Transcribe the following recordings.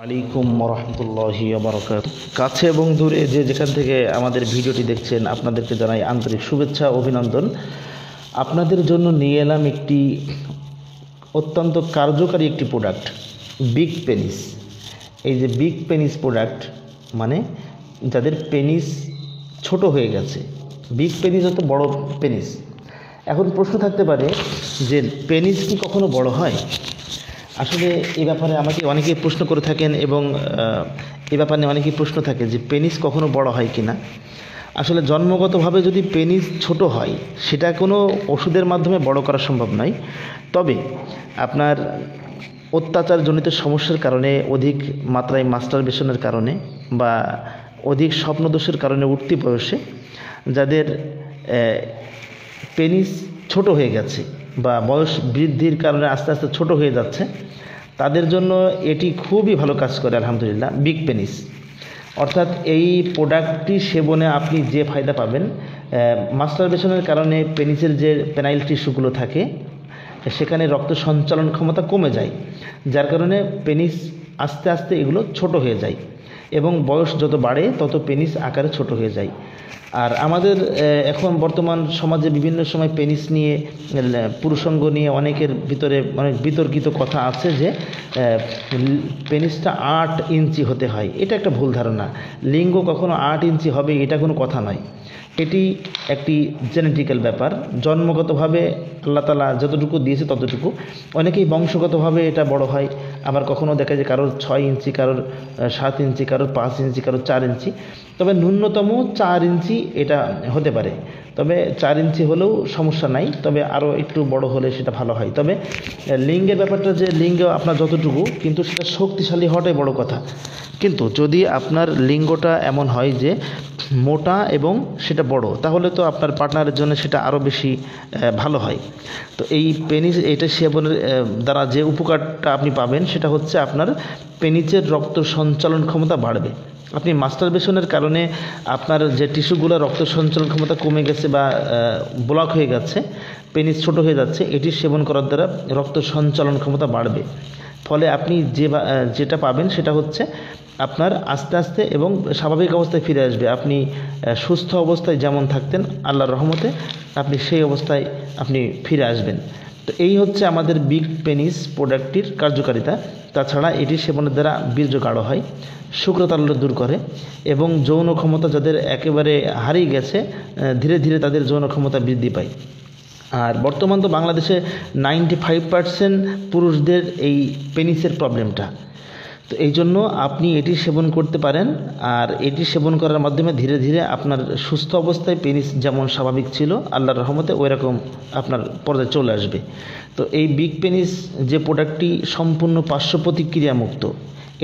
আলাইকুম রহমতুল্লাহি বারাকাতুহু। কাছে এবং দূরে যে যেখান থেকে আমাদের ভিডিওটি দেখছেন আপনাদেরকে জানাই আন্তরিক শুভেচ্ছা অভিনন্দন। আপনাদের জন্য নিয়ে এলাম একটি অত্যন্ত কার্যকারী একটি প্রোডাক্ট, বিগ পেনিস। এই যে বিগ পেনিস প্রোডাক্ট মানে যাদের পেনিস ছোট হয়ে গেছে, বিগ পেনিস হচ্ছে বড় পেনিস। এখন প্রশ্ন থাকতে পারে যে পেনিস কি কখনো বড় হয়? আসলে এ ব্যাপারে আমাকে অনেকেই প্রশ্ন করে থাকেন এবং এ ব্যাপারে অনেকেই প্রশ্ন থাকে যে পেনিস কখনো বড় হয় কি না। আসলে জন্মগতভাবে যদি পেনিস ছোট হয় সেটা কোনো ওষুধের মাধ্যমে বড় করা সম্ভব নয়। তবে আপনার অত্যাচারজনিত সমস্যার কারণে, অধিক মাত্রায় মাস্টারবেশনের কারণে বা অধিক স্বপ্নদোষের কারণে উঠতি বয়সে যাদের পেনিস ছোট হয়ে গেছে বা বয়স বৃদ্ধির কারণে আস্তে আস্তে ছোট হয়ে যাচ্ছে, তাদের জন্য এটি খুবই ভালো কাজ করে আলহামদুলিল্লাহ। বিগ পেনিস অর্থাৎ এই প্রোডাক্টটি সেবনে আপনি যে ফায়দা পাবেন, মাস্টারবেশনের কারণে পেনিসের যে পেনাইল টিস্যুগুলো থাকে সেখানে রক্ত সঞ্চালন ক্ষমতা কমে যায়, যার কারণে পেনিস আস্তে আস্তে এগুলো ছোট হয়ে যায় এবং বয়স যত বাড়ে তত পেনিস আকারে ছোট হয়ে যায়। আর আমাদের এখন বর্তমান সমাজে বিভিন্ন সময় পেনিস নিয়ে, পুরুষাঙ্গ নিয়ে অনেকের ভিতরে অনেক বিতর্কিত কথা আছে যে পেনিসটা 8 ইঞ্চি হতে হয়। এটা একটা ভুল ধারণা। লিঙ্গ কখনো 8 ইঞ্চি হবে এটা কোনো কথা নয়। এটি একটি জেনেটিক্যাল ব্যাপার, জন্মগতভাবে আল্লাহ তাআলা যতটুকু দিয়েছে ততটুকু। অনেকেই বংশগতভাবে এটা বড় হয়, আবার কখনও দেখা যায় কারোর 6 ইঞ্চি, কারোর 7 ইঞ্চি, কারোর 5 ইঞ্চি, কারোর 4 ইঞ্চি। তবে ন্যূনতম 4 ইঞ্চি এটা হতে পারে। তবে 4 ইঞ্চি হলেও সমস্যা নাই, তবে আরও একটু বড় হলে সেটা ভালো হয়। তবে লিঙ্গের ব্যাপারটা যে লিঙ্গ আপনার যতটুকু, কিন্তু সেটা শক্তিশালী হওয়াটাই বড় কথা। কিন্তু যদি আপনার লিঙ্গটা এমন হয় যে মোটা এবং সেটা বড়, তাহলে তো আপনার পার্টনারের জন্য সেটা আরও বেশি ভালো হয়। তো এই পেনিস এটা সেবনের দ্বারা যে উপকারটা আপনি পাবেন সেটা হচ্ছে আপনার পেনিসের রক্ত সঞ্চালন ক্ষমতা বাড়বে। আপনি মাস্টারবেশনের কারণে আপনার যে টিস্যুগুলো রক্ত সঞ্চালন ক্ষমতা কমে গেছে বা ব্লক হয়ে গেছে, পেনিস ছোট হয়ে যাচ্ছে, এটি সেবন করার দ্বারা রক্ত সঞ্চালন ক্ষমতা বাড়বে। ফলে আপনি যেটা পাবেন সেটা হচ্ছে আপনার আস্তে আস্তে এবং স্বাভাবিক অবস্থায় ফিরে আসবে। আপনি সুস্থ অবস্থায় যেমন থাকতেন আল্লাহর রহমতে আপনি সেই অবস্থায় আপনি ফিরে আসবেন। তো এই হচ্ছে আমাদের বিগ পেনিস প্রোডাক্টটির কার্যকারিতা। তাছাড়া এটি সেবনের দ্বারা বীর্য গাঢ় হয়, শুক্রতাল্য দূর করে এবং যৌন ক্ষমতা যাদের একেবারে হারিয়ে গেছে ধীরে ধীরে তাদের যৌন ক্ষমতা বৃদ্ধি পায়। আর বর্তমান তো বাংলাদেশে 95% পুরুষদের এই পেনিসের প্রবলেমটা। তো এই জন্য আপনি এটি সেবন করতে পারেন। আর এটি সেবন করার মাধ্যমে ধীরে ধীরে আপনার সুস্থ অবস্থায় পেনিস যেমন স্বাভাবিক ছিল আল্লাহর রহমতে ওই রকম আপনার পর্যায়ে চলে আসবে। তো এই বিগ পেনিস যে প্রোডাক্টটি সম্পূর্ণ পার্শ্ব প্রতিক্রিয়া মুক্ত,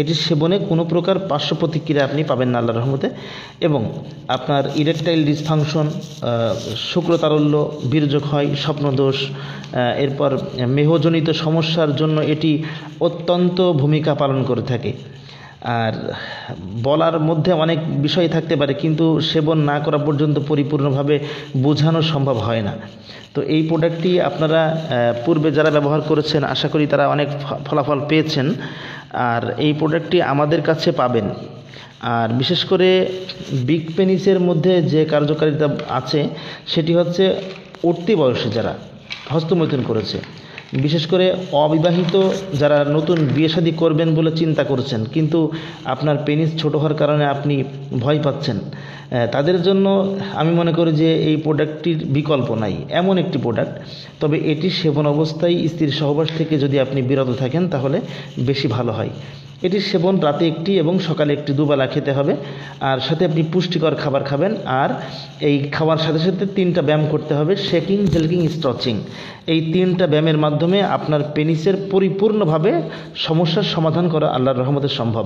এটি সেবনে কোনো প্রকার পার্শ্ব প্রতিক্রিয়া আপনি পাবেন না আল্লাহর রহমতে। এবং আপনার ইরেকটাইল ডিসফাংশন, শুক্রতারল্য, বীর্যক্ষয়, স্বপ্নদোষ, এরপর মেহজনিত সমস্যার জন্য এটি অত্যন্ত ভূমিকা পালন করে থাকে। আর বলার মধ্যে অনেক বিষয় থাকতে পারে, কিন্তু সেবন না করা পর্যন্ত পরিপূর্ণভাবে বোঝানো সম্ভব হয় না। তো এই প্রোডাক্টটি আপনারা পূর্বে যারা ব্যবহার করেছেন আশা করি তারা অনেক ফলাফল পেয়েছেন। আর এই প্রোডাক্টটি আমাদের কাছে পাবেন। আর বিশেষ করে বিগ পেনিসের মধ্যে যে কার্যকারিতা আছে সেটি হচ্ছে উঠতি বয়সে যারা হস্তমৈথুন করেছে, বিশেষ করে অবিবাহিত যারা নতুন বিয়ে শাদী করবেন বলে চিন্তা করছেন কিন্তু আপনার পেনিস ছোট হওয়ার কারণে আপনি ভয় পাচ্ছেন, তাদের জন্য আমি মনে করি যে এই প্রোডাক্টটির বিকল্প নাই, এমন একটি প্রোডাক্ট। তবে এটি সেবন অবস্থায় স্ত্রীর সহবাস থেকে যদি আপনি বিরত থাকেন তাহলে বেশি ভালো হয়। এটির সেবন রাতে একটি এবং সকালে একটি, দুবেলা খেতে হবে। আর সাথে আপনি পুষ্টিকর খাবার খাবেন। আর এই খাওয়ার সাথে সাথে 3টা ব্যায়াম করতে হবে, শেকিং, জেলকিং, স্ট্রেচিং। এই 3টা ব্যায়ামের মাধ্যমে আপনার পেনিসের পরিপূর্ণভাবে সমস্যার সমাধান করা আল্লাহর রহমতে সম্ভব।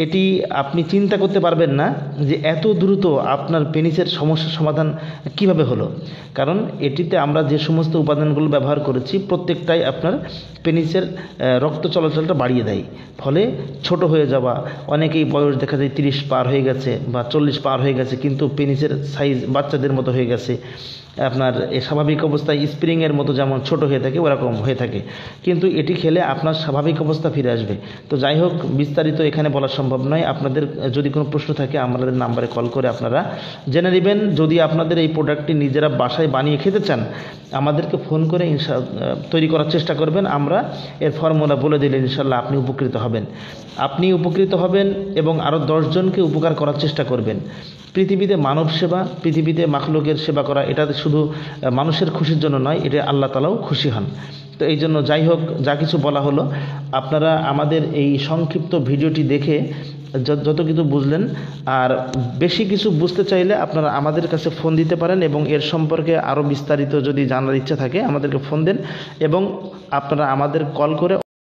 এটি আপনি চিন্তা করতে পারবেন না যে এত দ্রুত আপনার পেনিসের সমস্যার সমাধান কিভাবে হলো। কারণ এটিতে আমরা যে সমস্ত উপাদানগুলো ব্যবহার করেছি প্রত্যেকটাই আপনার পেনিসের রক্ত চলাচলটা বাড়িয়ে দেয়। ফলে ছোট হয়ে যাওয়া, অনেকেই বয়স দেখা যায় 30 পার হয়ে গেছে বা 40 পার হয়ে গেছে কিন্তু পেনিসের সাইজ বাচ্চাদের মতো হয়ে গেছে, আপনার স্বাভাবিক অবস্থায় স্প্রিংয়ের মতো যেমন ছোট হয়ে থাকে ওরকম হয়ে থাকে, কিন্তু এটি খেলে আপনার স্বাভাবিক অবস্থা ফিরে আসবে। তো যাই হোক, বিস্তারিত এখানে বলা সম্ভব নয়। আপনাদের যদি কোনো প্রশ্ন থাকে আমাদের নাম্বারে কল করে আপনারা জেনে নেবেন। যদি আপনাদের এই প্রোডাক্টটি নিজেরা বাসায় বানিয়ে খেতে চান, আমাদেরকে ফোন করে তৈরি করার চেষ্টা করবেন। আমরা এর ফর্মুলা বলে দিলে ইনশাল্লাহ আপনি উপকৃত হবেন। আপনি উপকৃত হবেন এবং আরও 10 জনকে উপকার করার চেষ্টা করবেন। পৃথিবীতে মানব সেবা, পৃথিবীতে মাখলুকের সেবা করা, এটা শুধু মানুষের খুশির জন্য নয়, এটা আল্লাহ তাআলাও খুশি হন। তো এই জন্য যাই হোক, যা কিছু বলা হলো, আপনারা আমাদের এই সংক্ষিপ্ত ভিডিওটি দেখে যত কিছু বুঝলেন, আর বেশি কিছু বুঝতে চাইলে আপনারা আমাদের কাছে ফোন দিতে পারেন এবং এর সম্পর্কে আরও বিস্তারিত যদি জানার ইচ্ছা থাকে আমাদেরকে ফোন দেন এবং আপনারা আমাদের কল করে